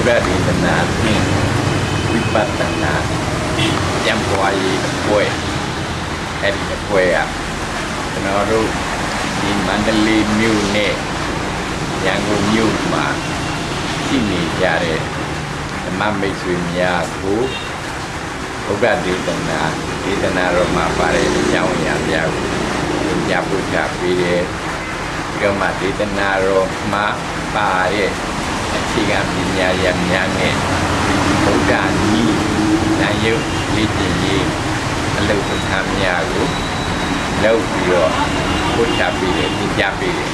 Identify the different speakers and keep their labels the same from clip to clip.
Speaker 1: Buddha di tanah ini Wipatana yang kuai kue hari kue ya kenaru di Mandali Mune yang new mah sini jare mamai sunya aku Buddha di tanah Roma pare jauh yang jauh jabu jabi Gama di tanah Roma pare Tiga pinya yang nyanyi Buddha ni Nayu Liji Lalu pertamanya aku Lalu bio Buddha pilih Ninja pilih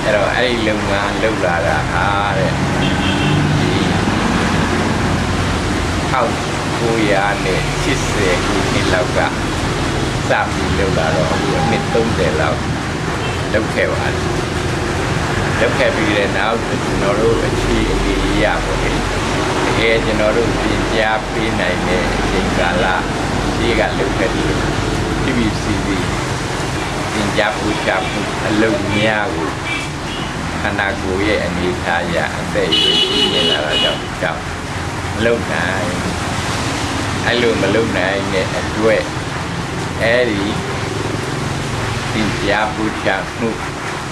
Speaker 1: Kalau ada lungan Lalu lara Ada Kau Kuya ni Sisi Kuni lauka Sapi lalu lara Ni tumde lau Lalu kewan Lúc khi bị đến nào thì nóรู้chi đi ya của mình, cái cho nóรู้tin ya pin này nè, tin cả là chỉ cả lúc cái đi bị gì tin ya phụ cha phụ lúc nya của anh ta của ye anh đi thay ya anh đây cái gì là đâu đâu lúc này nè đuôi, đi tin ya phụ cha phụ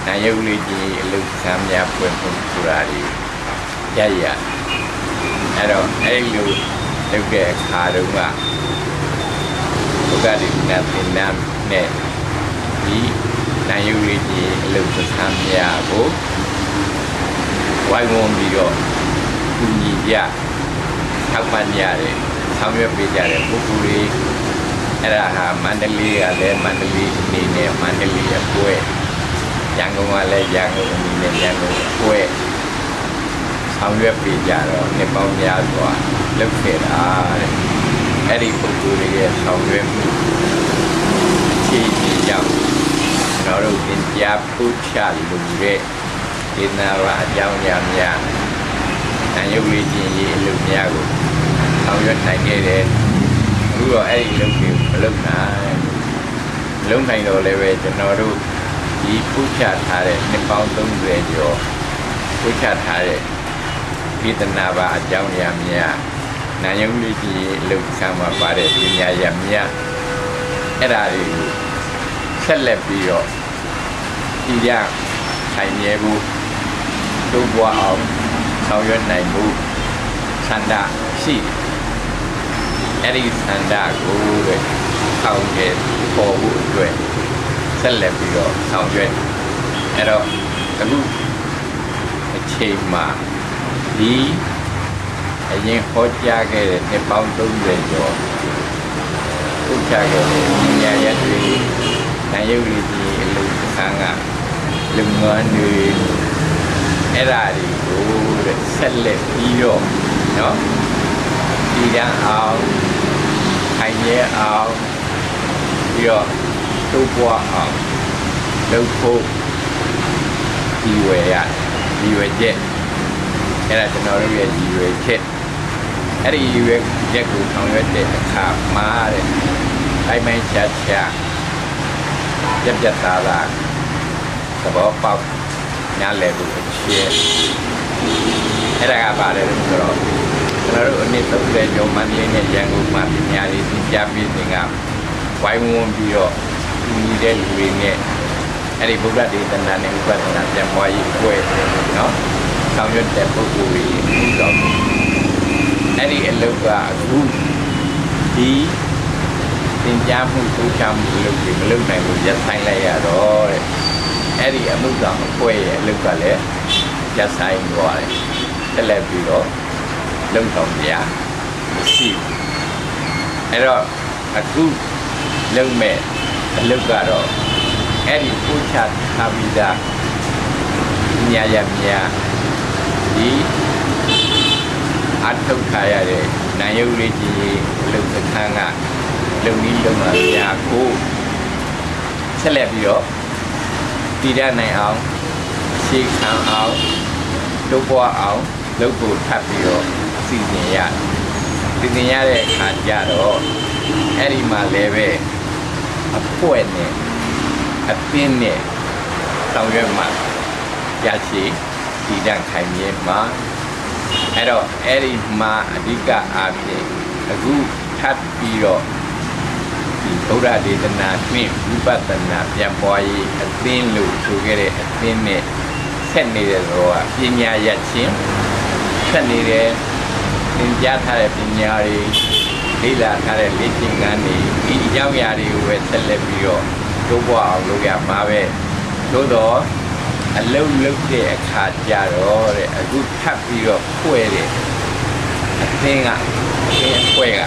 Speaker 1: Nayu liji lu samnya pun kurari jaya ero lu ke kharunga buka di nam ne di nayu liji lu samnya ko wai ngom di ro kunyi ja thakman ya de samya pe ja de pukuri era ha mandali ale mandali ni ne mandali apwe Yang ngomale yang ngomine yang kue Sampai bicara ni bangnya tua lebih ada. Eri buku ni sampai ciri jam. Naru tinjau pucat lure tinara jam jamnya. Nanti uji lumnya aku. Sampai nanti deh. Gua eri lum hai do lewe naru Di pucat hari ni pautung radio, pucat hari kita naba jauh jamnya, nanyung di luk sama pada dunia jamnya, era itu selebio, tidak hanya bu, tu buat om, sahaja naik bu, sanda si, eri sanda guru, kau ke kau guru. Set left bio sao chuyện ở đó cái lúc chơi mà đi cái những hỗ trợ cái để bao tung về cho hỗ trợ cái nhà gia đình nhà yêu đi lùng sang lùng ngon người era đi của set left bio nó đi ra ao hay nhé ao bio tu qua lâu khô đi về chết cái là cho nó về đi về chết cái đi về chết cũng không có thể khám má đấy ai mấy cha chấp ta là cái bỏ bao nhà lệ của chia cái là các bạn đấy đúng rồi nó rồi nên tôi để cho mình lên nhà giang của mình nhà đi cha biết thì ngam quay muôn video ni dia luinge ari buka di tanah ni bukan tanah yang wai kue no sahaja tempo kue so ari eluka aku di tinjam tu cam lu này lu jat sai lai rồi ari amuka kue eluka le jat sai rồi cái là vì đó lưng tổng giá xì rồi aku lưng mẹ Lúc đó, em pucat habida nyayamnya di atau kaya deh, nayu lagi lu ketanga, lu ni lu macam aku, selebio, tidak naik au, si kang au, lu buat au, lu buat tapio, sini ya deh kerja doh, eri malebe. Apa ni? Apa ni? Tahu yang mana? Jadi tidak kaya mah အဲ့တော့အဲ့ဒီမှာအဓိကအားဖြင့်အခုထပ်ပြီးတော့ဒီဗုဒ္ဓဒေသနာတွင်ဝိပဿနာပြန်ပွားရေးအသင်းလို့ဆိုခဲ့တဲ့အသင်းနဲ့ဆက်နေတဲ့တော့ပညာရခြင်းဆက်နေတဲ့သင်ကြားထားတဲ့ပညာတွေလေ့လာထားတဲ့လေ့ကျင့်ခန်းတွေဒီအကြောင်းအရာတွေကိုပဲဆက်လက်ပြီးတော့တိုးပွားအောင်လုပ်ရမှာပဲသို့တော့အလုံးလုံးတဲ့အခါကြတော့တဲ့အခုထပ်ပြီးတော့ဖွဲ့တဲ့အသင်းအဖွဲ့က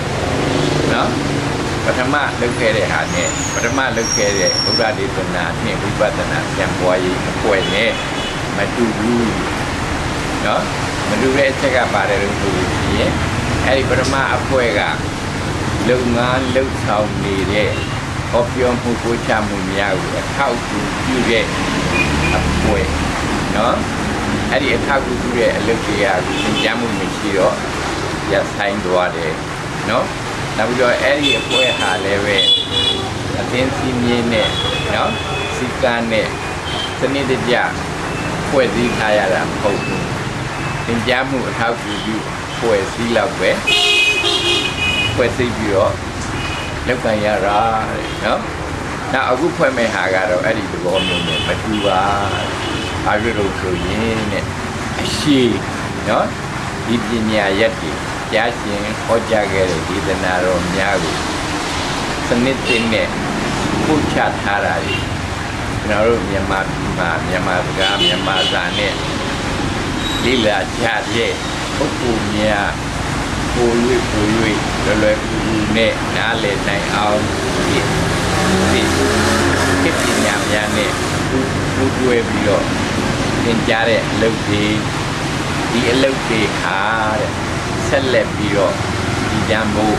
Speaker 1: နော်ပထမလုပ်ခဲ့တဲ့ဟာနဲ့ပထမလုပ်ခဲ့တဲ့ဗုဒ္ဓဒေသနာနှင့်ဝိပဿနာပြန်ပွားရေးအဖွဲ့နဲ့မတူဘူးနော်မတူတဲ့အချက်ကပါတယ်လို့ဆိုရင်အဲဒီပထမအဖွဲ့ကလုပ်ငန်းလုပ်ဆောင်နေတဲ့ဟောပြောမှုကိုချမှုများကိုအထောက်အကူပြုတဲ့အဖွဲ့နော်အဲ့ဒီအထောက်အကူပြုတဲ့အလုပ်တွေကသင်ကြားမှုမရှိတော့ရဆိုင်သွားတယ်နော်နောက်ပြီးတော့အဲ့ဒီအဖွဲ့ဟာလည်းပဲအသင်းစီမင်းနဲ့နော်စီကံနဲ့စနစ်တကျဖွဲ့စည်းထားရတာမဟုတ်ဘူးသင်ကြားမှုအထောက်အကူပြုဖွဲ့စည်းလောက်ပဲဖွဲ့စည်းပြီးတော့လောက်ကန်ရတာနော်နောက်အခုဖွဲ့မဲ့ဟာကတော့အဲ့ဒီသဘောမျိုးနဲ့မတူပါဘာဖြစ်လို့ဆိုရင်နဲ့အရှိနော်ဒီပညာရက်တွေကြားရှင်ဟောကြားခဲ့တဲ့ဒေသနာတော်များကိုစနစ်တင်နဲ့ပို့ချထားတာတွေကျွန်တော်တို့မြန်မာပြည်မှာမြန်မာစကားမြန်မာစာနဲ့လေ့လာကြတဲ့ပုဂ္ဂိုလ်များပို့၍လွယ်လွယ်ကူကူနဲ့နားလည်နိုင်အောင်ဒီခေတ်ပညာများနဲ့ပူးတွဲပြီးတော့သင်ကြားတဲ့အလုပ်တွေဒီအလုပ်တွေဟာတဲ့ဆက်လက်ပြီးတော့ဒီတမ်းဖို့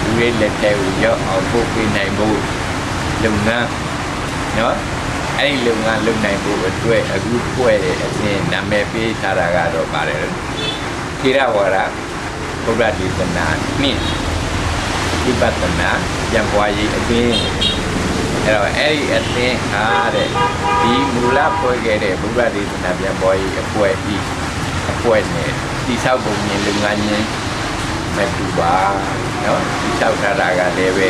Speaker 1: လူတွေလက်ထဲကိုရောက်အောင်ပို့ပေးနိုင်ဖို့လုပ်ငန်းနော်အဲ့ဒီလုပ်ငန်းလုပ်နိုင်ဖို့အတွက်အခုဖွဲ့တဲ့အစဉ်နာမည်ပေးထားတာကတော့ပါတယ်ထေရဝါဒဗုဒ္ဓဒေသနာနှင့်ဝိပဿနာပြန်ပွားရေးအသင်းအဲ့တော့အဲ့ဒီအသင်းဟာတဲ့ဒီမူလဖွဲ့ခဲ့တဲ့ဗုဒ္ဓဒေသနာပြန်ပွားရေးအဖွဲ့ဤအဖွဲ့နဲ့တိဆောက်ပုံမြင်လုပ်ငန်းချင်းမတူပါနော်တိဆောက်ထားတာကလည်းပဲ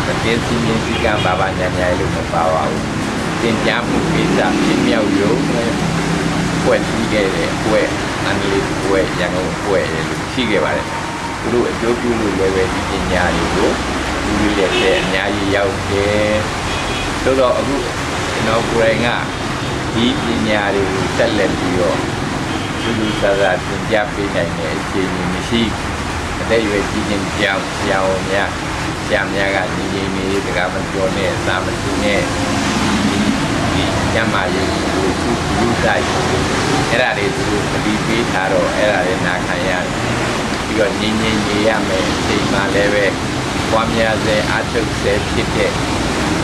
Speaker 1: မတင်စီရင်စီကံဘာဘာညာညာလို့မပါပါဘူးသင်ကြားမှုကိစ္စပြင်းမြောက်ရုံနဲ့ဖွဲ့စည်းခဲ့တဲ့အဖွဲ့အန်ဂလိပ်အဖွဲ့ရန်ကုန်အဖွဲ့လို့ရှိခဲ့ပါတယ်သူတို့အကျိုးပြုလို့လည်းပဲဒီပညာတွေကိုလူတွေလက်ထဲအများကြီးရောက်တယ်သို့တော့အခုကျွန်တော်ကိုယ်တိုင်ကဒီပညာတွေကိုဆက်လက်ပြီးတော့လူစားစားသင်ကြားပေးနိုင်တဲ့အခြေအနေမရှိအသက်အရွယ်ကြီးချင်းကြောင်များဆရာများကညီညီလေးတကားမပြောနဲ့သာမတူနဲ့ဒီကျမ်းမာရေးကိုလူစားအဲ့ဒါတွေသူပတိပေးထားတော့အဲ့ဒါတွေနာခံရပြီးတော့ညီရမယ်အချိန်မှလည်းပဲပွားများစေအထုပ်စေဖြစ်တဲ့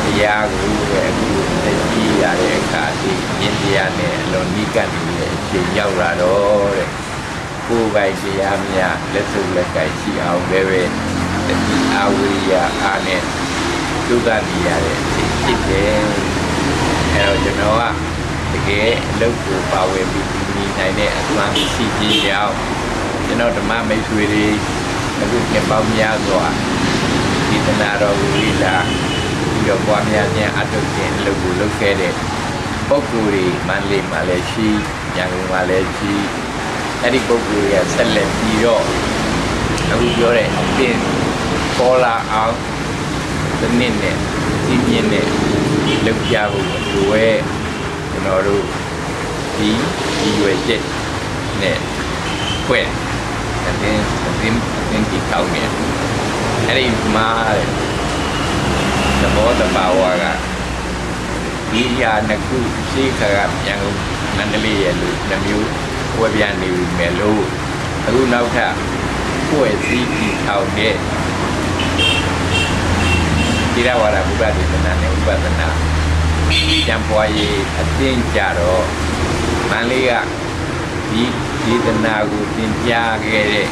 Speaker 1: တရားကိုပဲအခုသိကြရတဲ့အခါဒီဉာဏ်တရားနဲ့အလုံးနိကတ်နေတဲ့အချိန်ရောက်လာတော့တဲ့ကိုယ်ပိုင်တရားများလက်စုပ်လက်ကိုင်ရှိအောင်လည်းပဲဒီအာဝိယအားနဲ့သုဒ္ဓနေရတဲ့အချိန်ဖြစ်တယ်အဲတော့ကျွန်တော်ကတကယ်အလုပ်ကိုပါဝင်ပြီးနေနိုင်တဲ့အမှန်ရှိခြင်းကြောင့်ကျွန်တော်ဓမ္မမိတ်ဆွေတွေအခုနှစ်ပေါင်းများစွာဒီသနာတော်ကိုလေ့လာပြီးတော့ပွားများခြင်းအထုပ်ခြင်းအလုပ်ကိုလုပ်ခဲ့တဲ့ပုဂ္ဂိုလ်တွေမန္တလေးမှာလည်းရှိရန်ကုန်မှာလည်းရှိအဲ့ဒီပုဂ္ဂိုလ်တွေကဆက်လက်ပြီးတော့အခုပြောတဲ့အပြင်ပေါ်လာအောင်ဒီနေ့နဲ့ဒီပြင်းနဲ့လုပ်ကြဖို့လိုရဲကျွန်တော်တို့ဒီရွယ်ချက်နဲ့ဖွဲ့အတင်းဒီကောင်းနေအဲ့ဒီမှာသဘောတဘာဝကဒီရာနှစ်ခုရှိခါကပြန်လို့မန္တလေးရဲ့လူတစ်မျိုးဝယ်ပြန်နေပြီမယ်လို့အခုနောက်ထပ်ဖွဲ့စည်းပြီးထောင်တဲ့ဒီရဝါဒဘုရားဒေသနာနဲ့ဥပဒနာကျမ်းပွားရေးအသင်းကြတော့မန္တလေးကဒီဒေသနာကိုသင်ကြားခဲ့တဲ့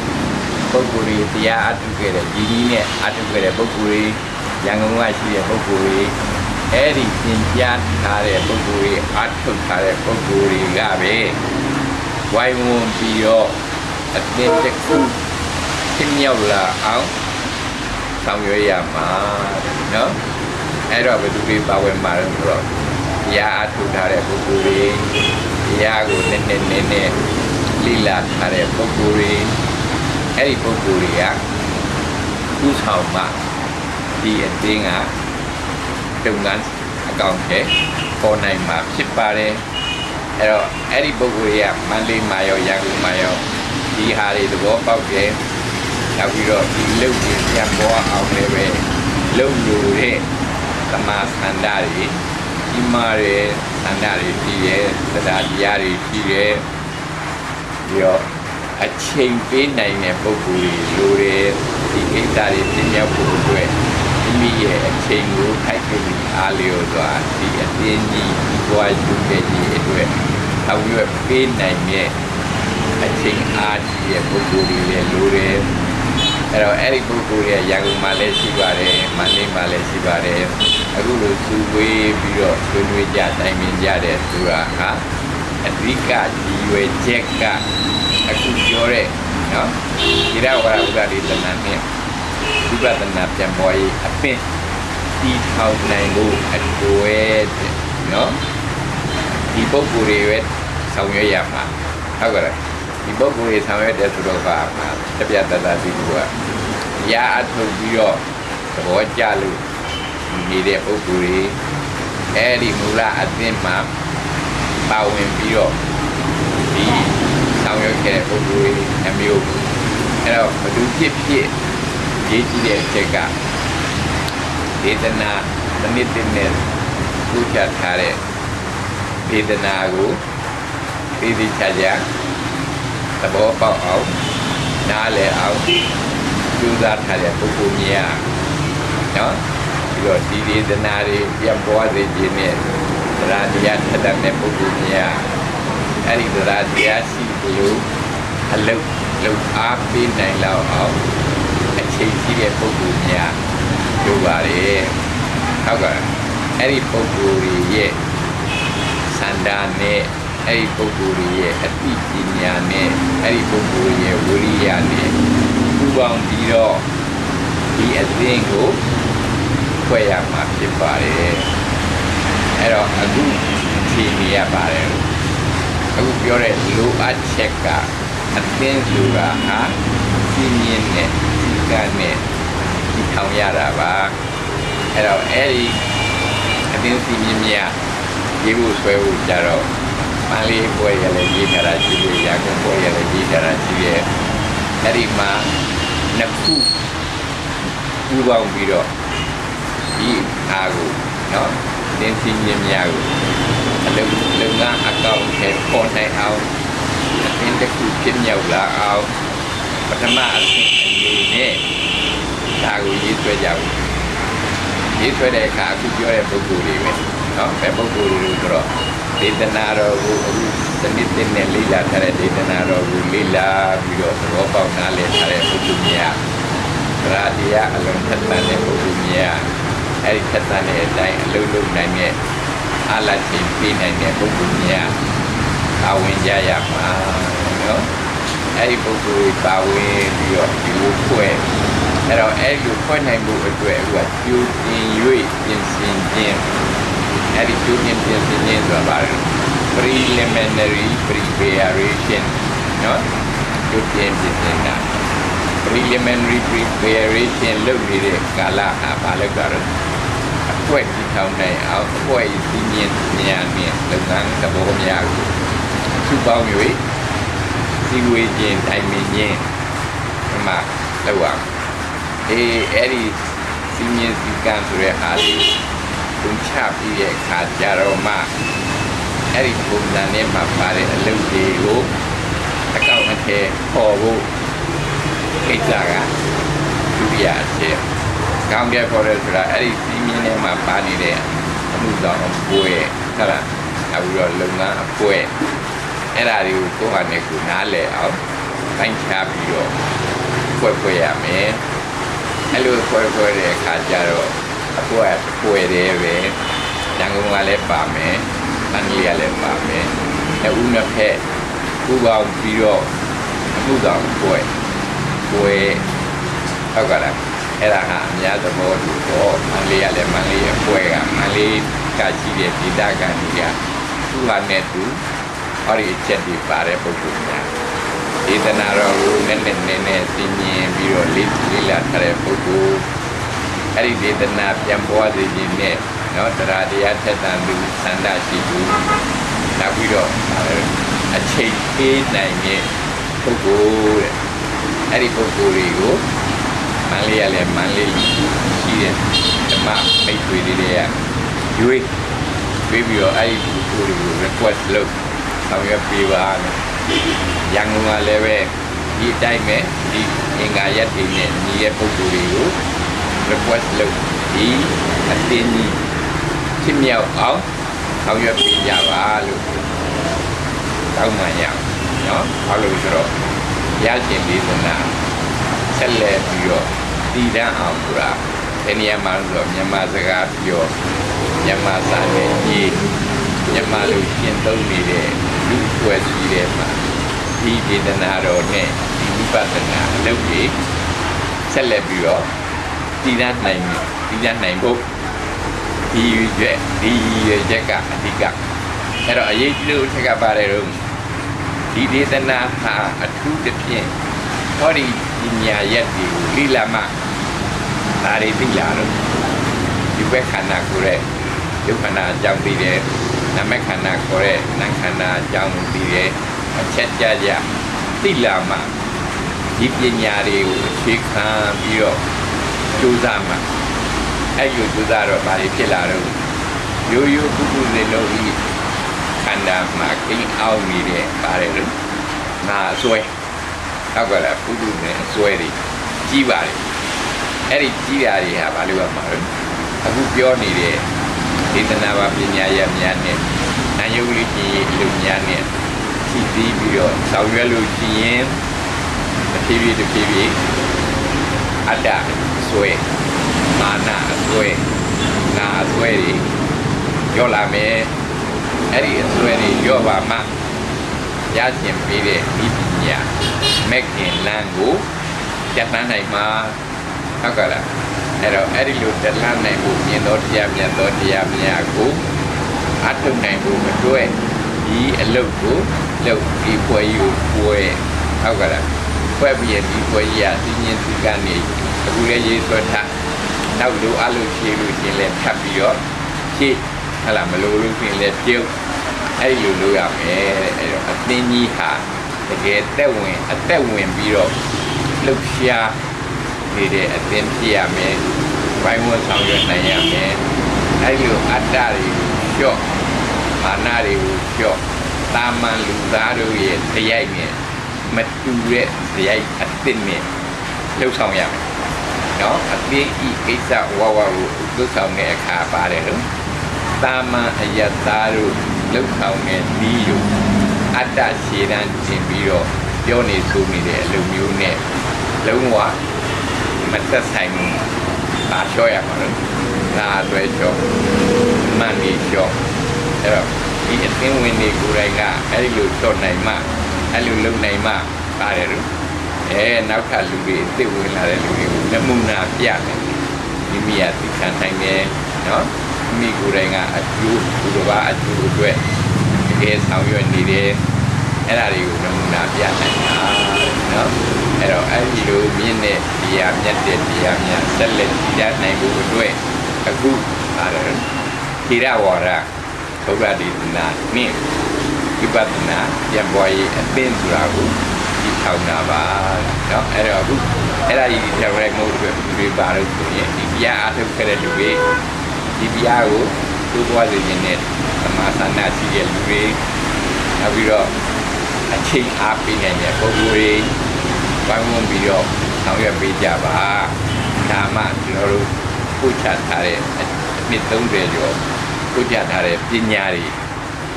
Speaker 1: ပုဂ္ဂိုလ်တွေတရားအထုခဲ့တဲ့ဒီနဲ့အထုခဲ့တဲ့ပုဂ္ဂိုလ်တွေရန်ကုန်ကရှိတဲ့ပုဂ္ဂိုလ်တွေအဲ့ဒီသင်ကြားထားတဲ့ပုဂ္ဂိုလ်တွေအထုထားတဲ့ပုဂ္ဂိုလ်တွေကပဲ ဝိုင်းဝန်းပြီးတော့အတင်းတစ်ခုဖြစ်မြောက်လာအောင်ဆောင်ရွက်ရမှာနော်အဲ့တော့ဘယ်သူတွေပါဝင်မှာလဲဆိုတော့တရားအထုတ်ထားတဲ့ပုဂ္ဂိုလ်တွေတရားကိုနည်းနည်းလိလာထားတဲ့ပုဂ္ဂိုလ်တွေအဲ့ဒီပုဂ္ဂိုလ်တွေကဥဆောင်မှဒီအတင်းကတုံငန်းအကောင့်ထဲပေါ်နိုင်မှာဖြစ်ပါတယ်အဲ့တော့အဲ့ဒီပုဂ္ဂိုလ်တွေကမန္တလေးမှာရောရန်ကုန်မှာရောဒီဟာတွေသဘောပေါက်တယ်နောက်ပြီးတော့ဒီလုံကြီးပြန်ပေါ်အောင်လည်းပဲလုံလို့တဲ့သမာသန္တာတွေဒီမာတွေသန္တာတွေပြီးရဲ့တရားတရားတွေပြီးရဲ့ပြီးတော့အချိန်ပေးနိုင်တဲ့ပုဂ္ဂိုလ်တွေလိုတယ်ဒီကိစ္စတွေပြင်းရောက်ဖို့အတွက်မိမိရဲ့အချိန်ကိုထိုက်ပြီးအားလျော်စွာဒီအတင်းကြီးဘွားယူခဲ့ကြီးအတွက်ဆောင်ရွက်ပေးနိုင်တဲ့အချိန်အားကြီးရဲ့ပုဂ္ဂိုလ်တွေလည်းလိုတယ်အဲ့တော့အဲ့ဒီပုဂ္ဂိုလ်ရဲ့ရန်ကုန်မှာလည်းရှိပါတယ်မန္တလေးမှာလည်းရှိပါတယ်အခုလိုသူဝေးပြီးတော့ဆွေးနွေးကြတိုင်ပင်ကြတဲ့ဆိုတာဟာအဓိကဒီရွယ်ချက်ကအခုပြောတဲ့နော်ဒီရဝရဥဒ္ဒဒေသနာနဲ့ဝိပဿနာပြန်ပေါ်ရေးအပင်ဒီထောင်နိုင်ဖို့အတွက်နော်ဒီပုဂ္ဂိုလ်တွေပဲဆောင်ရွက်ရမှာဟုတ်ကဲ့ဒီပုဂ္ဂိုလ်တွေဆောင်ရွက်တဲ့သူတို့ကတပြတ်တသားဒီကရာအထုတ်ပြီးတော့သဘောကျလို့နေတဲ့ပုဂ္ဂိုလ်တွေအဲ့ဒီမူလအသင်းမှာပါဝင်ပြီးတော့ဒီဆောင်ရွက်ခဲ့တဲ့ပုဂ္ဂိုလ်တွေအမျိုးအဲ့တော့ဘယ်သူဖြစ်ရေးကြည့်တဲ့အချက်ကဒေသနာတနည်းတင်နဲ့ပူချထားတဲ့ဒေသနာကိုဒီချာချာသဘောပေါက်အောင်နားလည်အောင်ကြိုးစားထားတဲ့ပုဂ္ဂိုလ်များနော်ပြီးတော့ဒီဒေသနာတွေပြန်ပွားစေခြင်းနဲ့တရားတရားထက်တဲ့ပုဂ္ဂိုလ်များအဲ့ဒီတရားတရားရှိလို့အလုပ်အားပေးနိုင်လောက်အောင်အချိန်ရှိတဲ့ပုဂ္ဂိုလ်များပြောပါလေဟုတ်ကဲ့အဲ့ဒီပုဂ္ဂိုလ်ရဲ့စန္ဒာနဲ့အဲ့ဒီပုဂ္ဂိုလ်ရဲ့အသိပညာနဲ့အဲ့ဒီပုဂ္ဂိုလ်ရဲ့ဝိရိယနဲ့ပူပေါင်းပြီးတော့ဒီအသင်းကိုဖွဲ့ရမှာဖြစ်ပါတယ်အဲ့တော့အခုဖြေနေရပါတယ်အခုပြောတဲ့လိုအပ်ချက်ကအသင်းဆိုတာဟာစီမင်းနဲ့စီကံနဲ့ဒီထောင်ရတာပါအဲ့တော့အဲ့ဒီအသင်းစီမင်းများရေးဖို့ဆွဲဖို့ကြတော့မန္တလေးပွဲရလည်းရေးထားတာရှိတယ်ရန်ကုန်ပွဲရလည်းရေးထားတာရှိတယ်အဲ့ဒီမှာနှစ်ခုပူးပေါင်းပြီးတော့ဒီအားကိုနော်တင်းစီမြင်းများကိုအလုံးငါအကောင့်ထဲပေါ်နိုင်အောင်အတင်းတစ်ခုဖြစ်မြောက်လာအောင်ပထမအဆင့်အနေနဲ့ဒါကိုရေးဆွဲကြဘူးရေးဆွဲတဲ့အခါအခုပြောတဲ့ပုဂ္ဂိုလ်တွေပဲနော်ဘယ်ပုဂ္ဂိုလ်တွေဆိုတော့ဒေသနာတော်ကိုအခုတနည်းနဲ့လိလာထားတဲ့ဒေသနာတော်ကိုလိလာပြီးတော့သဘောပေါက်နားလည်ထားတဲ့ပုဂ္ဂိုလ်များရာတရားအလုံးထက်သန်တဲ့ပုဂ္ဂိုလ်များအဲ့ဒီထက်သန်တဲ့အတိုင်းအလုံးလုံးနိုင်တဲ့အလားချင်းပြနိုင်တဲ့ပုဂ္ဂိုလ်များပါဝင်ကြရမှာနော်အဲ့ဒီပုဂ္ဂိုလ်ပါဝင်ပြီးတော့ဒီလိုဖွဲ့အဲ့တော့အဲ့ဒီဖွဲ့နိုင်ဖို့အတွက်အခုကကျူးတင်၍ပြင်ဆင်ခြင်းအဲ့ဒီကျူးတင်ပြင်ဆင်ခြင်းဆိုတာဘာလဲ preliminary preparation နော်ကျူးတင်ပြင်ဆင်တာ preliminary preparation လုပ်နေတဲ့ကာလဟာဘာလဲကြတော့အကွက်ဒီထောင်နိုင်အောင်အကွက်ဒီမြင်ဉာဏ်နဲ့လုပ်ငန်းသဘောများကိုစုပေါင်း၍စီဝေခြင်းတိုင်ပင်ခြင်းဒီမှာလောက်အောင်အဲ့ဒီစီမြင်စီကံဆိုတဲ့အားလေးသူချပြီးတဲ့အခါကျတော့မှအဲ့ဒီပုံစံနဲ့မှပါတဲ့အလုပ်တွေကိုအကောင့်အထည်ပေါ်ဖို့ကိစ္စကဒုတိယအချက်ကောင်းပြပေါ်တယ်ဆိုတာအဲ့ဒီစီမြင်နဲ့မှပါနေတဲ့အမှုဆောင်အပွဲဟုတ်လားအခုတော့လုပ်ငန်းအပွဲအဲ့ဒါတွေကိုကိုယ့်ဟာနဲ့ကိုယ်နားလည်အောင်ပိုင်းခြားပြီးတော့ဖွဲ့ရမယ်အဲ့လိုဖွဲ့တဲ့အခါကျတော့အပွဲတယ်ပဲရန်ကုန်ကလည်းပါမယ်မန္တလေးကလည်းပါမယ်နှစ်ဦးနှစ်ဖက် ကူပေါင်းပြီးတော့အခုတော့ပွဲဟုတ်ကဲ့လားအဲ့ဒါကအများသဘောတူတော့မန္တလေးကလည်းမန္တလေးရဲ့ပွဲကမန္တလေးကရှိတဲ့ဒေသခံတွေကသူ့ဟာနဲ့သူဟောဒီအချက်တွေပါတဲ့ပုဂ္ဂိုလ်များဒေသနာတော်ကိုနည်းနည်းသိမြင်ပြီးတော့လေးလာထားတဲ့ပုဂ္ဂိုလ်အဲ့ဒီဒေသနာပြန်ပွားစေခြင်းနဲ့နော်တရားတရားထက်သန်သူသန္တာရှိသူနောက်ပြီးတော့အချိန်ပေးနိုင်တဲ့ပုဂ္ဂိုလ်တဲ့အဲ့ဒီပုဂ္ဂိုလ်တွေကိုမန္တလေးရလဲမန္တလေးရှိတဲ့ဓမ္မမိတ်ဆွေတွေကရွေးပြီးတော့အဲ့ဒီပုဂ္ဂိုလ်တွေကို request လုပ်ဆောင်ရွက်ပေးပါမယ်ရန်ကုန်ကလည်းပဲဒီအတိုင်းပဲဒီအင်္ဂါရက်တွေနဲ့ညီရဲ့ပုဂ္ဂိုလ်တွေကို request လုပ်ဒီအတင်းကြီးဖြစ်မြောက်အောင်ဆောင်ရွက်ပေးကြပါလို့တောင်းပန်ရအောင်နော်ဘာလို့ဆိုတော့ရရှင်ဒေသနာဆက်လက်ပြီးတော့တည်တံ့အောင်ဆိုတာဒီနေရာမှာဆိုမြန်မာစကားပြောမြန်မာစာနဲ့ရေးမြန်မာလူရှင်းသုံးနေတဲ့လူ့ပွဲစည်းတဲ့မှာဒီဒေသနာတော်နဲ့ဒီဝိပဿနာအလုပ်တွေဆက်လက်ပြီးတော့တည်တံ့နိုင်ဖို့ဒီရွယ်ချက်ကအဓိကအဲ့တော့အရေးကြီးလို့ထက်ကပါတယ်တော့ဒီဒေသနာဟာအထူးတစ်ဖြင့်ဟောဒီပညာရက်တွေကိုလိလာမှဒါတွေသိလာတော့ဒီဘက်ခန္ဓာကိုယ်ရဲ့ဒုက္ခနာအကြောင်းသိတယ်နာမခန္ဓာကိုယ်ရဲ့နာခန္ဓာအကြောင်းသိတယ်အချက်ကြသိလာမှဒီပညာတွေကိုအခြေခံပြီးတော့ကြိုးစားမှအဲ့ဒီကြိုးစားတော့ဘာတွေဖြစ်လာတော့ရိုးရိုးကုကုလေးလို့ဒီခန္ဓာမှာကိန်းအောင်နေတဲ့ပါတယ်လို့ငါအစွဲဟုတ်ကဲ့လားပုဒ်နဲ့အစွဲတွေကြီးပါတယ်အဲ့ဒီကြီးတာတွေဟာဘာလို့ရမှာလဲအခုပြောနေတဲ့ဒေသနာပါပညာရများနဲ့နာယုတ်လေးကြီးလူများနဲ့ဖြည့်ပြီးတော့ဆောင်ရွက်လို့ရှိရင်တစ်ဖြည်းဖြည်းအတ္တအစွဲမာနအစွဲငါအစွဲတွေရောလာမယ်အဲ့ဒီအစွဲတွေရောပါမှရရှင်ပေးတဲ့ဒီပညာမက်ကင်လန်းကိုကျက်နိုင်မှာဟုတ်ကဲ့လားအဲ့တော့အဲ့ဒီလိုတက်လှမ်းနိုင်ဖို့မြင်တော်တရားမြတ်တော်တရားများကိုအထုတ်နိုင်ဖို့အတွက်ဒီအလုပ်ကိုလုပ်ဒီပွဲယူပွဲဟုတ်ကဲ့လားဖွဲ့ပြီးဒီပွဲကြီးအသိဉာဏ်စီကနေအခုလည်းရေးဆွဲထားနောက်လိုအလုပ်ရှိလို့ရှင်လည်းထပ်ပြီးတော့ရှင်းဟလာမလိုလို့ရှင်လည်းပြုတ်အဲ့ဒီလိုလုပ်ရမယ်အဲ့တော့အသိကြီးဟာတကယ်အသက်ဝင်ပြီးတော့လှုပ်ရှားနေတဲ့အသင်ဖြစ်ရမယ်။ဘိုင်းဝတ်ဆောင်ရွက်နိုင်ရမယ်။အဲဒီလိုအတ္တတွေကိုလျှော့မာနတွေကိုလျှော့တာမန်လူသားတို့ရဲ့တရားနဲ့မတူတဲ့တရားအသစ်နဲ့လှုပ်ဆောင်ရမယ်။နော်အသင်ဤကိစ္စဝဝကိုလှုပ်ဆောင်တဲ့အခါပါတယ်လို့တာမန်အယတ္တတို့လှုပ်ဆောင်တဲ့ဒီလိုအတ္တရှည်တန်းတင်ပြီးတော့ပြောနေဆိုနေတဲ့အလုပ်မျိုးနဲ့လုံးဝမသက်ဆိုင်ဘူး။ဒါလျှော့ရမှာလို့ဒါအတွဲလျှော့မှန်ပြီးလျှော့အဲ့တော့ဒီအသင်းဝင်တွေကိုယ်တိုင်ကအဲ့ဒီလိုလျှော့နိုင်မှအဲ့လိုလုပ်နိုင်မှပါတယ်လို့နောက်ထပ်လူတွေအစ်စ်ဝင်လာတဲ့လူတွေကိုနမူနာပြတယ်မိမိရသိခံနိုင်တယ်နော်မိကိုယ်တိုင်ကအကျိုးသူတစ်ပါးအကျိုးအတွက်တကယ်ဆောင်ရွက်နေတယ်အဲ့ဒါတွေကိုနမူနာပြနိုင်တာနော်အဲ့တော့အဲ့ဒီလိုမြင့်တဲ့တရားမြတ်တဲ့တရားများဆက်လက်ကြည်နိုင်ဖို့အတွက်အခုပါတယ်သီရဝါဒဘုရားဒေသနာနှင့်ဝိပဿနာပြန်ပွားရေးအသင်းဆိုတာကိုဒီထောင်တာပါเนาะအဲ့တော့အခုအဲ့ဒါကြီးတရားရိုက်မှုအတွက်ဒီပါလို့ဆိုရင်ဒီတရားအားထုတ်ခဲ့တဲ့လူတွေဒီတရားကိုတိုးပွားစေခြင်းနဲ့သမာသနာရှိတဲ့လူတွေနောက်ပြီးတော့အချိန်အားပေးနိုင်တဲ့ပုဂ္ဂိုလ်တွေဝိုင်းဝန်းပြီးတော့ဆောင်ရွက်ပေးကြပါဒါမှကျွန်တော်တို့ပို့ချထားတဲ့နှစ်30ကျော်ပို့ချထားတဲ့ပညာတွေ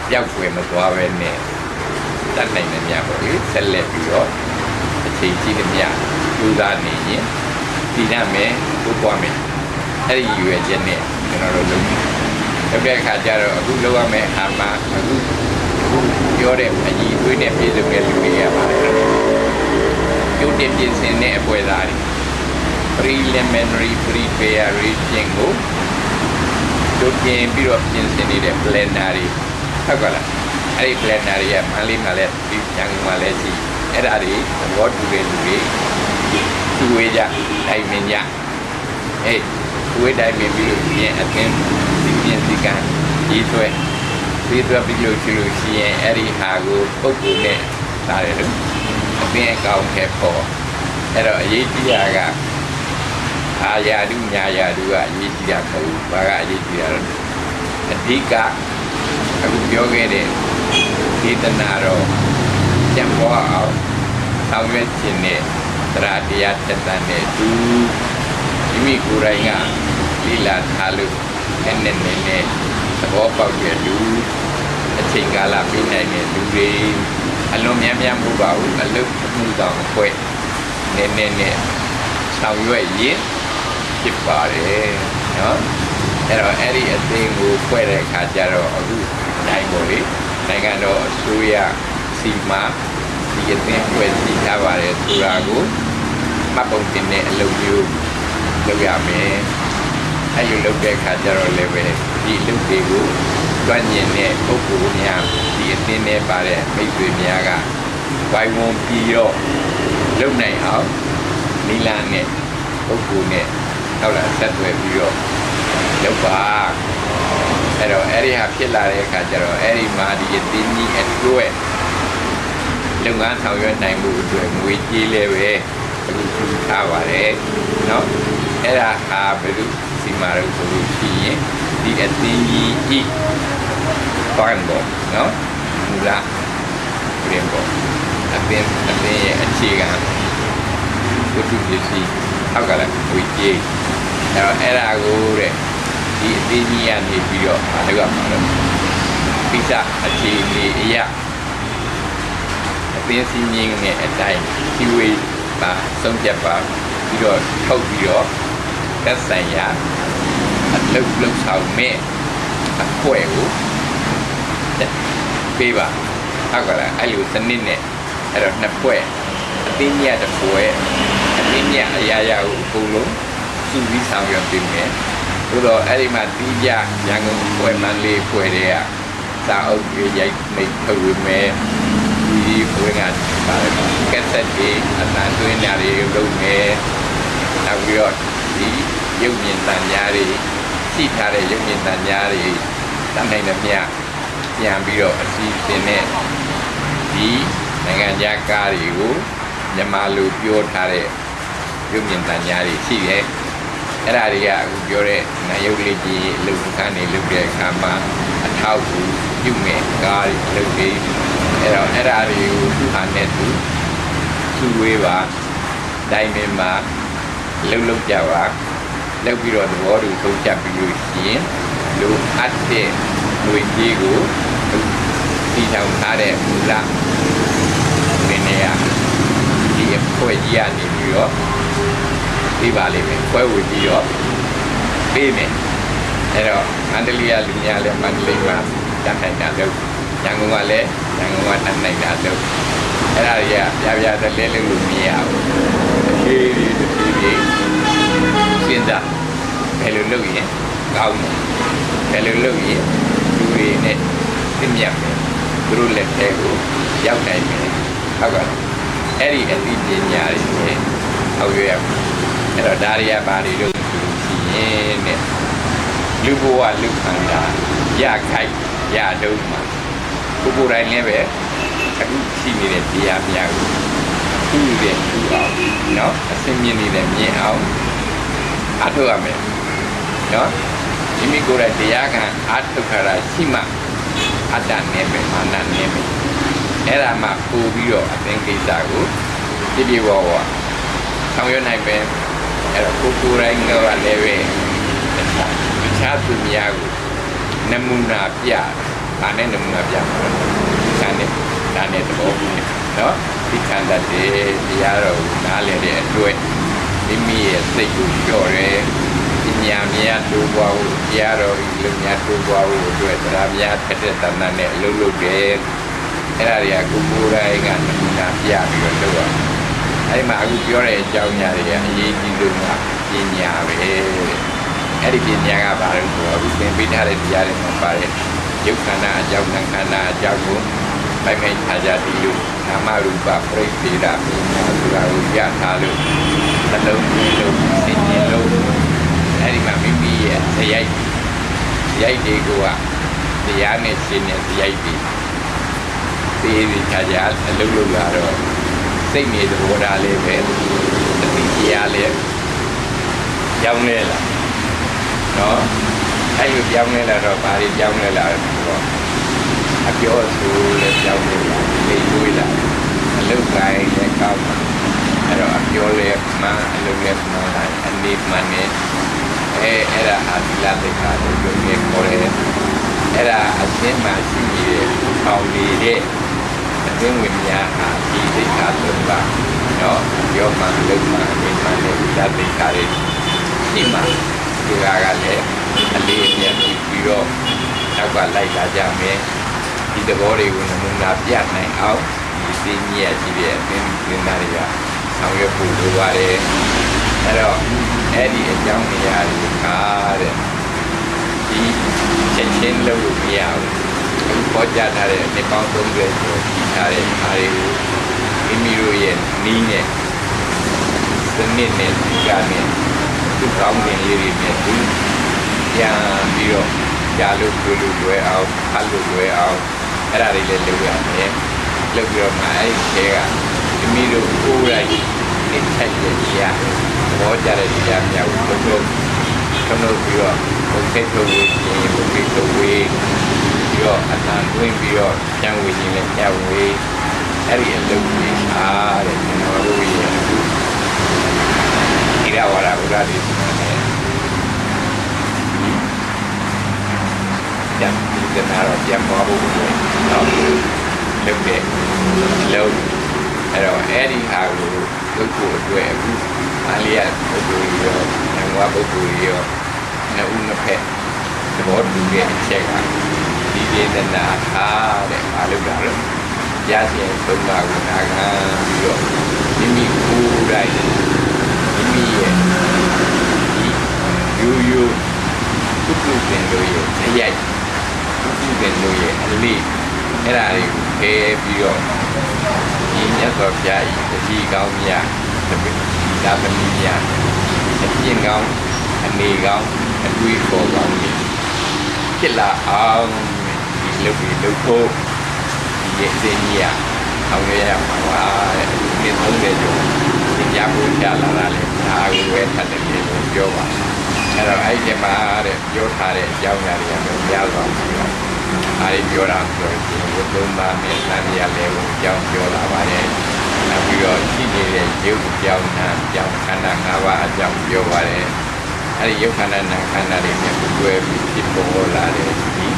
Speaker 1: ပြောက်ွယ်မသွားပဲနဲ့တတ်နိုင်တဲ့များပေါ့လေဆက်လက်ပြီးတော့အချိန်ကြီးတဲ့များကြိုးစားနေရင်တည်ရမယ်ပို့ပွားမယ်အဲ့ဒီရွယ်ချက်နဲ့ကျွန်တော်တို့လုပ်တဲ့အခါကျတော့အခုလုပ်ရမယ့်အာမအခု ပြောတဲ့အကြီးသွေးနဲ့ပြည်စုံတဲ့လူတွေရပါတယ်ကျုပ်တင်ပြင်ဆင်တဲ့အပွဲသားတွေ preliminary preparation ကိုကျုပ်ပြင်ပြီးတော့ပြင်ဆင်နေတဲ့ planner တွေဟုတ်ကဲ့လားအဲ့ဒီ planner တွေကမန္တလေးမှာလည်းဒီရန်ကုန်မှာလည်းရှိအဲ့ဒါတွေသဘောတူတဲ့လူတွေသူဝေးကြတိုင်ပင်ကြအေးသူဝေးတိုင်ပင်ပြီးလို့ပြင်အသင်းဒီပြင်ဒီကံရေးဆွဲပြီးလို့ရှိရင်အဲ့ဒီဟာကိုပုတ်ကိုနဲ့တားတယ်လို့အသင်းအကောင့်ထဲပေါ်အဲ့တော့အရေးကြီးတာကအာယာဒုညာယာဒုကအရေးကြီးတာမဟုတ်ဘူးဘာကအရေးကြီးတာတော့အဓိကအခုပြောခဲ့တဲ့ဒေသနာတော့ကျန်ပေါ်အောင်ဆောင်ရွက်ခြင်းနဲ့တရားတရားတက်တဲ့သူမိမိကိုယ်တိုင်ကလိလာထားလို့နည်းသဘောပေါက်တဲ့လူအချိန်ကာလပြနိုင်တဲ့လူတွေအလွန်များများမဟုတ်ပါဘူးအလုပ်မှုဆောင်အဖွဲ့နည်းဆောင်ရွက်ရင်ဖြစ်ပါတယ်နော်အဲ့တော့အဲ့ဒီအသင်းကိုဖွဲ့တဲ့အခါကျတော့အခုတိုင်းပေါ်လေနိုင်ငံတော်အစိုးရစီမံဒီအသင်းဖွဲ့စည်းထားပါတယ်ဆိုတာကိုမှတ်ပုံတင်တဲ့အလုပ်မျိုးလုပ်ရမယ်အဲ့ဒီလုပ်တဲ့အခါကျတော့လည်းပဲဒီလုပ်တွေကိုတွန်းကျင်တဲ့ပုဂ္ဂိုလ်များဒီအသင်းထဲပါတဲ့မိတ်ဆွေများကဝိုင်းဝန်းပြီးတော့လုပ်နိုင်အောင်နီလာနဲ့ပုဂ္ဂိုလ်နဲ့ဟုတ်လားဆက်သွယ်ပြီးတော့လုပ်ပါအဲ့တော့အဲ့ဒီဟာဖြစ်လာတဲ့အခါကျတော့အဲ့ဒီမှာဒီအသင်းကြီးအတွက်လုပ်ငန်းဆောင်ရွက်နိုင်မှုအတွက်ငွေကြေးလည်းပဲအခုထူထားပါတယ်เนาะအဲ့ဒါဟာဘယ်လိုစီမာလို့ဆိုလို့ရှိရင်ဒီအသင်းကြီးဤပိုင်းပေါ်เนาะမူလာပြင်ပေါ်အသင်းရဲ့အခြေခံဝတ္ထုပစ္စည်းဟောက်ကလည်းငွေကြေးအဲ့ဒါကိုတဲ့ဒီအသင်းကြီးကနေပြီးတော့မလုပ်ရမှာတော့ပိဿအခြေအနေအရာအသင်းစည်းမျဉ်းနဲ့အတိုင်းဒီဝေးပါဆုံးဖြတ်ပါပြီးတော့ထုတ်ပြီးတော့သက်ဆိုင်ရာအလုပ်ဆောင်မဲ့အဖွဲ့ကိုပေးပါဟုတ်ကဲ့အဲ့လိုစနစ်နဲ့အဲ့တော့နှစ်ဖွဲ့အသင်းကြီးတစ်ဖွဲ့အသင်းကြီးအရာရာကိုအကုန်လုံးစုပြီးဆောင်ရွက်ပေးမယ်သို့တော့အဲ့ဒီမှာတီးကြရန်ကုန်ဖွဲ့မန္တလေးဖွဲ့တွေကစာအုပ်တွေရိုက်မိတ်ထုတ်ဝေမယ်ဒီဖွဲ့ကပါတယ်ကက်ဆက်တွေအတန်သွင်းတာတွေလုပ်မယ်နောက်ပြီးတော့ဒီရုပ်မြင်သံကြားတွေရှိထားတဲ့ရုပ်မြင်သံကြားတွေတတ်နိုင်တဲ့မြတ်ပြန်ပြီးတော့အစီအစဉ်နဲ့ဒီနိုင်ငံခြားကားတွေကိုမြန်မာလိုပြောထားတဲ့ရုပ်မြင်သံကြားတွေရှိတယ်အဲ့ဒါတွေကအခုပြောတဲ့နာယုတ်လေးကြီးအလုပ်ခန်းတွေလုပ်တဲ့အခါမှာအထောက်အကူပြုမယ်ကားတွေလုပ်ပြီးအဲ့တော့အဲ့ဒါတွေကိုသူ့ဟာနဲ့သူစုဝေးပါတိုင်းမင်းမှာလုပ်ကြပါလုပ်ပြီးတော့သဘောတူဆုံးဖြတ်ပြီးလို့ရှိရင်လူအပ်တဲ့လူကြီးကိုဒီထောင်ထားတဲ့မူလဒီနေရာဒီအဖွဲ့ကြီးကနေပြီးတော့ပြပါလိမ့်မယ်ခွဲဝေပြီးတော့ပေးမယ်အဲ့တော့မန္တလေးကလူများလည်းမန္တလေးမှာတတ်နိုင်တာလို့ရန်ကုန်ကလည်းရန်ကုန်ကတတ်နိုင်တာလို့အဲ့ဒါတွေကပြတလဲလို့မရဘူးဒီစဉ်းစားဘယ်လိုလုပ်ရင်ကောင်းဘယ်လိုလုပ်ရင်လူတွေနဲ့သိမြတ်မယ်သူတို့လက်ထဲကိုရောက်နိုင်မယ်ဟုတ်ကဲ့အဲ့ဒီအသိပညာတွေနဲ့ဟောရရအဲ့တော့ဒါရီယာဘာတွေလို့ရှိရင်တဲ့လူဘဝလူခန္ဓာရခိုက်ရတုံးမှာကိုယ်တိုင်လည်းပဲအခုရှိနေတဲ့တရားများကိုသူ့ရဲ့သူ့အောင်เนาะအစင်းမြင်နေတဲ့မြင်အောင်အားထုတ်ရမယ်เนาะဒီမိကိုယ်တိုင်တရားခံအားထုတ်ခါတာရှိမှအတ္တနဲ့ပဲမာနနဲ့ပဲအဲ့ဒါမှပို့ပြီးတော့အသင်ကိစ္စကိုပြည့်ပြည့်ဝဝဆောင်ရွက်နိုင်ပဲအဲ့တော့ကိုယ်တိုင်ကလည်းပဲတခြားသူများကိုနမူနာပြဒါနဲ့နမူနာပြမှာဒါနဲ့သဘောတူเนาะဒီခန္ဓာတရားတော်ကိုနားလည်တဲ့အတွက်မိမိရဲ့စိတ်ကိုကြော့ရဲပညာများတိုးပွားဖို့တရားတော်ဤလုံများတိုးပွားဖို့အတွက်တရားများထက်တဲ့တဏ္ဍာနဲ့အလုပ်လုပ်တယ် အဲ့ဒါတွေကကိုကိုယ်တိုင်ကနမူနာပြပြီးတော့လုပ်ရအဲ့မှာအခုပြောတဲ့အကြောင်းအရာတွေကအရေးကြီးဆုံးကပညာပဲအဲ့ဒီပညာကဘာလို့ဆိုတော့အခုသင်ပေးထားတဲ့တရားတွေမှာပါတယ်ယုတ်ခန္ဓာအကြောင်းနာခန္ဓာအကြောင်းကိုပိုင်ပိုင်ခြားခြားသိလို့နာမရူပပြိပေတာပညာဆိုတာကိုရထားလို့နှလုံးသွင်းလို့သိဉာဏ်လို့အဲ့ဒီမှာမိမိရဲ့ရိုက်တွေကိုကတရားနဲ့ရှင်းတဲ့ရိုက်တွေသေးသေးခြားခြားအလုပ်လုပ်လာတော့စိတ်နေသဘောထားလေးပဲသတိတရားလေးကြောင်းလဲလာနော်အဲ့လိုကြောင်းလဲလာတော့ဘာတွေကြောင်းလဲလာတော့အပြောဆိုလည်းကြောင်းလဲလာလေတွေးလာအလုပ်ကိုင်းလည်းကောင်းပါအဲ့တော့အပြောလည်းမှအလုပ်လည်းမှအနေမှနဲ့အဲ့ဒါဟာဒီလာတဲ့ခါလို့ပြောနေခေါ်တယ်အဲ့ဒါအရှင်းမှရှိနေတဲ့အောင်နေတဲ့အတွင်းဝင်များဟာဒီသိက္ခာသုံးပါးနော်ပြောမှလုပ်မှအနေမှနဲ့ဒီလာသိက္ခာတွေရှိမှဒီကလည်းအလေးအမြတ်ပြီးတော့နောက်ကလိုက်လာကြမယ်ဒီသဘောတွေကိုနမူနာပြနိုင်အောင်ဒီသိဉာဏ်ရှိတဲ့အသင်္နာတွေကဆောင်ရွက်ဖို့လိုပါတယ်အဲ့တော့အဲ့ဒီအကြောင်းအရာတွေကတဲ့ဒီချက်ချင်းလုပ်လို့မရဘူးပေါ်ကြထားတဲ့နှစ်ပေါင်း30ကျော်ကြီးထားတဲ့အားတွေကိုမိမိတို့ရဲ့နီးနဲ့စနစ်နဲ့ဒီကနေ့သူကောင်းတဲ့လေးတွေနဲ့သူပြန်ပြီးတော့ကြားလို့တွေ့လို့လွယ်အောင်ဖတ်လို့လွယ်အောင်အဲ့ဒါတွေလည်းလုပ်ရမယ်လုပ်ပြီးတော့မှအဲ့ဒီထဲကမိမိတို့ကိုယ်တိုင်နေထိုင်ရရဘောကြတဲ့တရားများကိုလုပ်ပြီးတော့ဘုံစိတ်ထုတ်ဝေးခြင်းဘုံစိတ်ထုတ်ဝေးပြီးတော့အတန်တွင်းပြီးတော့ကျန်ဝေးခြင်းနဲ့ကျန်ဝေးအဲ့ဒီအလုပ်ကြီးအားတဲ့ကျွန်တော်တို့ရဲ့ဒီရဝါဒဥဒ္ဒတိကျန်ဒီနာတော့ပြန်ပေါ်ဖို့တော့လုပ်တယ်လုပ်အဲ့တော့အဲ့ဒီဟာကိုလုပ်ဖို့အတွက်အခုအားလျက်ပုဂ္ဂိုလ်ရောငဝပုဂ္ဂိုလ်ရောနှစ်ဦးနှစ်ဖက်သဘောတူတဲ့အချက်ကဒီဒေသနာအားတဲ့အားလုပ်တာတော့ရခြင်းသုံးပါးကိုနာခံပြီးတော့မိမိကိုယ်တိုင်မိမိရဲ့ဒီယူကုသပင်တို့ရဲ့အရိုက်ကုသပင်တို့ရဲ့အလေးအဲ့ဒါတွေကိုဖယ်ပြီးတော့ဒီမြတ်စွာဘုရားဤတတိကောင်းမြတ်ဒါသမီးများအကျင့်ကောင်းအနေကောင်းအတွေ့အခေါ်ကောင်းတွေဖြစ်လာအောင်ဒီလုပ်ပြီးလုပ်ဖို့ဒီရဲ့အစဉ်ကြီးရအောင်ရရမှာပါတဲ့ဒီ30ကျော်သင်ကြားဖို့ချလာတာလေဒါကိုပဲထပ်တယ်လို့ပြောပါအဲ့တော့အဲ့ဒီမှာတဲ့ပြောထားတဲ့အကြောင်းအရာတွေကများသွားပြီတော့အားပြောတာပြောရင်ဘုသုံးပါးနဲ့သံဃာလည်းကိုအကြောင်းပြောလာပါတယ်နောက်ပြီးတော့ရှိနေတဲ့ရုပ်အကြောင်းနာအကြောင်းခန္ဓာ၅ပါးအကြောင်းပြောပါတယ်အဲ့ဒီရုပ်ခန္ဓာနာခန္ဓာတွေနဲ့တွဲပြီးဖြစ်ပေါ်လာတဲ့ဒီ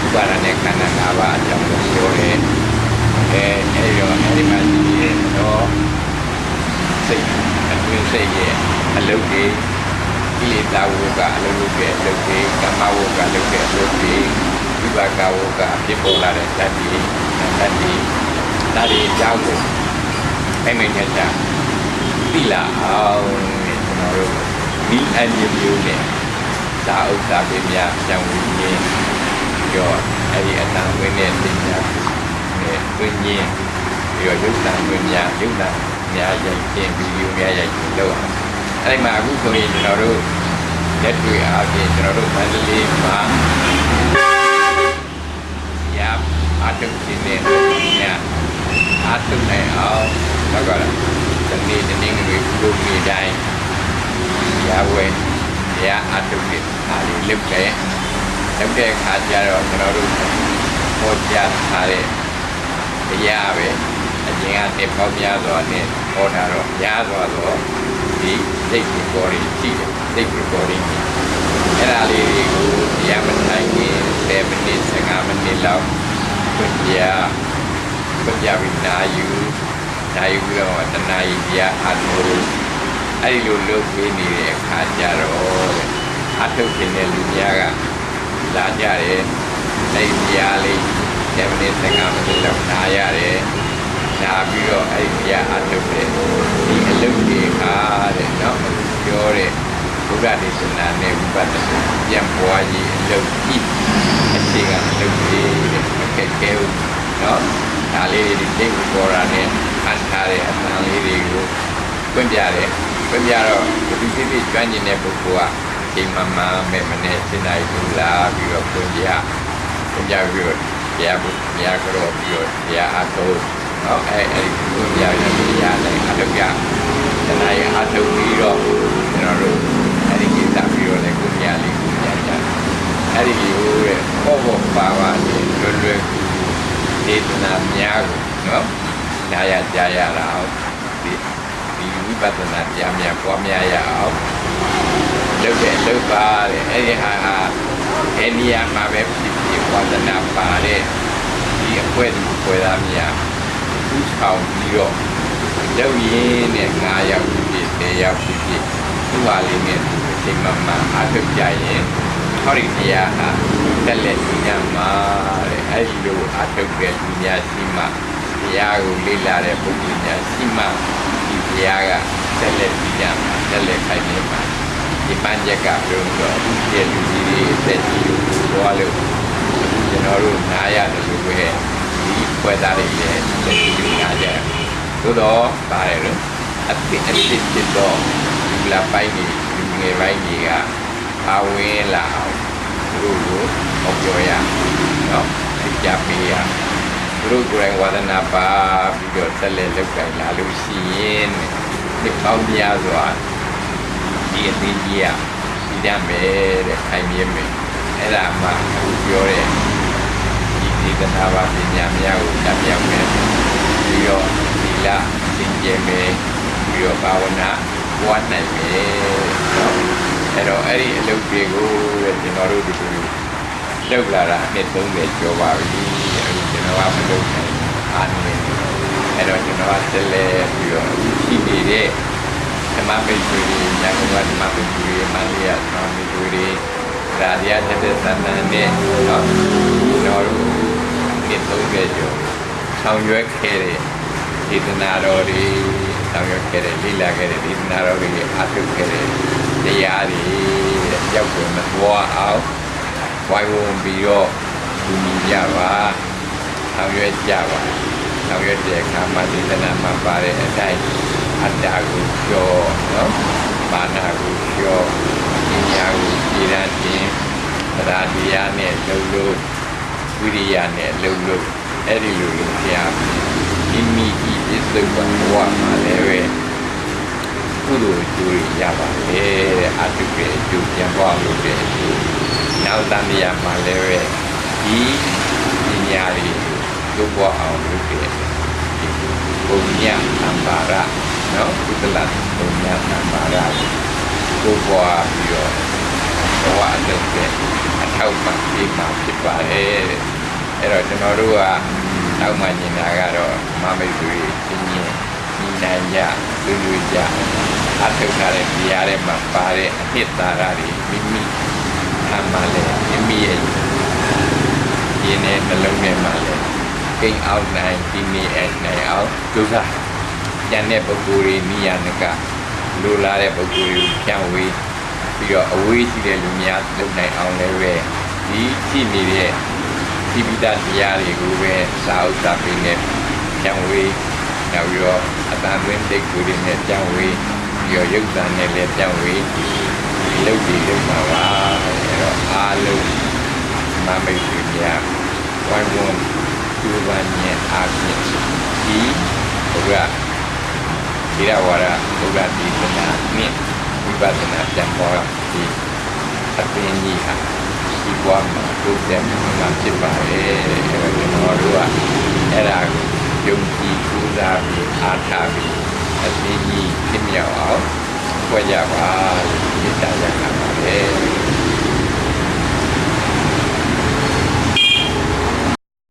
Speaker 1: ဥပါဒနဲ့ခန္ဓာ၅ပါးအကြောင်းကိုပြောတယ်အဲ့တော့အဲ့ဒီမှာဒီတော့စိတ်အတွင်းစိတ်ရဲ့အလုပ်တွေကိလေသာဝကအလုပ်လုပ်တဲ့အလုပ်တွေကမ္မဝကလုပ်တဲ့အလုပ်တွေဝိပါကဝကဖြစ်ပေါ်လာတဲ့တတ္တိဒါတွေအကြောင်းကိုအဲ့မင်းညတာသိလာအောင်ကျွန်တော်တို့ဒီအမျိုးနဲ့သာဥစ္စာပင်များကြောင်းဝင်ခြင်းရောအဲ့ဒီအတန်ဝင်တဲ့သိညာနဲ့ဝင်ခြင်းပြီးတော့ယုတ်တန်ဝင်များယုတ်တန်များရိုက်ခြင်းဗီဒီယိုများရိုက်ခြင်းလုပ်အောင်အဲ့ဒီမှာအခုဆိုရင်ကျွန်တော်တို့လက်တွေ့အားဖြင့်ကျွန်တော်တို့မန္တလေးမှာအတုရှင်နဲ့ညာအတုနဲ့အောင်တော့ကတနေ့တနေ့ငွေပြုလုပ်နေတိုင်းရဝဲရအတုနဲ့အားလေးလုပ်တဲ့အခါကျတော့ကျွန်တော်တို့ပေါ်ကြထားတဲ့တရားပဲအရင်ကတည်းပေါင်းများစွာနဲ့ဟောတာတော့များစွာတော့ဒီစိတ်ကိုပေါ်ရင်ရှိတယ်စိတ်ကိုပေါ်ရင်အဲ့ဒါလေးကိုတရားမနိုင်ရင်10မိနစ်15မိနစ်လောက်ပြပြပြီးနာယူပြီးတော့တနာရီပြအားထုတ်အဲ့ဒီလိုလုပ်ပေးနေတဲ့အခါကျတော့အားထုတ်နေတဲ့လူများကလာကြတယ်အဲ့ဒီတရားလေး 10 minutes 15 minutes လောက်နားရတယ်နားပြီးတော့အဲ့ဒီအထုတ်တယ်ဒီအလုပ်တွေအားတဲ့နော်ပြောတဲ့ဘုရားဒေသနာနဲ့ဝိပဿနာပြန်ပွားရေးအလုပ်ကြီးအစီကအလုပ်တွေတဲ့ကဲဦးနော်ဒါလေးတွေသိကိုပေါ်တာနဲ့အန်ထားတဲ့အမှန်လေးတွေကိုပြပြတယ်ပြပြတော့ဒီဖြစ်ဖြစ်ကျွမ်းကျင်တဲ့ပုဂ္ဂိုလ်ကဒီမမမဲ့မနဲ့စဉ်းစားယူလာပြီးတော့ပြပြပြီးတော့ဘုရားကတော့ပြီးတော့ဘုရားအထုနော်အဲ့ဒီဘုရားရဲ့တရားနဲ့အလုပ်ရတဏှာရဲ့အထုပြီးတော့ကျွန်တော်တို့အဲ့ဒီကိစ္စပြီးတော့လည်းကိုမြလေးကိုညကြအဲ့ဒီလိုတဲ့ဘောပါပါနဲ့လွယ်ဒေသနာများကိုနော်နားရကြားရတာဒီဝိပဿနာတရားများပွားများရအောင်လုပ်ပါတဲ့အဲ့ဒီဟာအဲ့ဒီမှာပဲဖြစ်ဝါဒနာပါတဲ့ဒီအခွဲသားများဥဆောင်ပြီးတော့လုပ်ရင်းနဲ့9ရောက်ဖြစ်10ရောက်ဖြစ်သူ့ဟာလေးနဲ့ဒီမှာအားထုတ်ကြရင်ဟောဒီတရားဟာတက်လက်ဉာဏ်မှာတဲ့အဲ့ဒီလိုအားထုတ်တဲ့ဉာဏ်ရှိမှတရားကိုလေ့လာတဲ့ပုဂ္ဂိုလ်များရှိမှဒီတရားကတက်လက်ဉာဏ်မှာတက်လက်ခိုင်နေမှာဒီပန်းချက်ကပြောတော့အခုရဲ့လူကြီးတွေတက်ကြီးကိုပြောလို့ကျွန်တော်တို့နားရတယ်လို့ပဲဒီပွဲသားတွေလည်းတက်ကြီးနားကြသို့တော့ပါတယ်လို့အဖြစ်ဖြစ်တော့ဒီလာပိုင်းကြီးဒီငယ်ပိုင်းကြီးကအာဝင်းလာအောင်သူတို့ကိုဟောပြောရနော်သိကြပေးရသူတို့ကိုယ်တိုင်ဝါဒနာပါပြီးတော့တက်လက်လောက်ကြလာလို့ရှိရင်ဒီပေါင်းများစွာဒီအသေးကြီးကဒီတမ်းပဲတဲ့ခိုင်မြဲမယ်အဲ့ဒါမှပြောတဲ့ဒီဒေသနာပါပညာများကိုတက်ပြောင်းမယ်ပြီးတော့ဒီလာသင်ကျဲမယ်ပြီးတော့ဘာဝနာပွားနိုင်မယ်နော်အဲ့တော့အဲ့ဒီအလုပ်တွေကိုကျွန်တော်တို့ဒီလိုလုပ်လာတာနှစ်30ကျော်ပါပြီအဲ့ဒီကျွန်တော်ကမလုပ်နိုင်အားနေအဲ့တော့ကျွန်တော်ကဆက်လက်ပြီးတော့ရှိနေတဲ့ဓမ္မပိတ်တွေညောင်ကဓမ္မပိတ်တွေမန္တလေးဓမ္မပိတ်တွေရာဇာတဲ့သဏ္ဍာန်နဲ့နော်ကျွန်တော်တို့နှစ်30ကျော်ဆောင်ရွက်ခဲ့တဲ့ဒေသနာတော်တွေဆောင်ရွက်ခဲ့တဲ့လိလာခဲ့တဲ့ဒေသနာတော်တွေအထုခဲ့တဲ့တရားတွေကြောက်ကုန်မသွားအောင်ဝိုင်းဝန်းပြီးတော့ဒီမိကြပါဆောင်ရွက်ကြပါဆောင်ရွက်တဲ့အခါမှာဒေသနာမှာပါတဲ့အတိုင်းအတ္တကိုကျော်နော်မာနကိုကျော်ပညာကိုကြည်ရန်ခြင်းတရားတရားနဲ့လုံးဝိရိယနဲ့လုံးအဲ့ဒီလိုလုပ်ကြမိမိဒီပစ္စည်းကဘဝမှာလည်းပဲကုသိုလ်ကျိုးရပါလေတဲ့အတုရဲ့အကျိုးပြန်ပွားလို့တဲ့အကျိုးနောက်တန်တရားမှာလည်းပဲဒီပညာတွေကျိုးပွားအောင်လုပ်တဲ့ဘုံညာသံပါရနော်ကုသလဘုံညာသံပါရကိုပွားပြီးတော့ဘဝအလုပ်တဲ့အထောက်ပံ့ပေးမှာဖြစ်ပါတယ်အဲ့တော့ကျွန်တော်တို့ကနောက်မှညင်တာကတော့မမိတ်ဆွေချင်းချင်းညီနိုင်ကြလူကြအထောက်ထားတဲ့တရားတွေမှာပါတဲ့အနှစ်သာရတွေမိမိအမှန်လည်းမိမိရဲ့ဒီနေ့နှလုံးထဲမှာလည်းကိန်းအောင်နိုင်ဒီနေ့အဲ့နိုင်အောင်ကြိုးစားဉာဏ်တဲ့ပုဂ္ဂိုလ်တွေနိယနကလိုလားတဲ့ပုဂ္ဂိုလ်တွေဖြန့်ဝေးပြီးတော့အဝေးရှိတဲ့လူများလုပ်နိုင်အောင်လည်းပဲဒီရှိနေတဲ့ဒီပိတာတရားတွေကိုပဲစာဥစ္စာပေးနေဖြန့်ဝေးနောက်ပြီးတော့အတန်သွင်းတိတ်ကိုတွေနဲ့ဖြန့်ဝေးပြီးတော့ရုပ်သံနဲ့လည်းဖြန့်ဝေးဒီလုပ်ပြီးလုပ်မှာပါအဲ့တော့အားလုံးမမိတ်ဆွေများဝိုင်းဝန်းဒီဝန်းနဲ့အားဖြင့်ဒီဘုရားဒီရဝါရဘုရားဒီသနာနဲ့ဝိပဿနာပြန်ပေါ်ဒီအပင်ကြီးဟာဒီဘဝမှာတိုးတက်မှာဖြစ်ပါလေကျွန်တော်တို့ကအဲ့ဒါကိုယုံကြည်ကူးစားပြီးအားထားပြီးအပင်ကြီးဖြစ်မြောက်အောင်ဖွဲ့ကြပါလို့ပြသရမှာပါလေ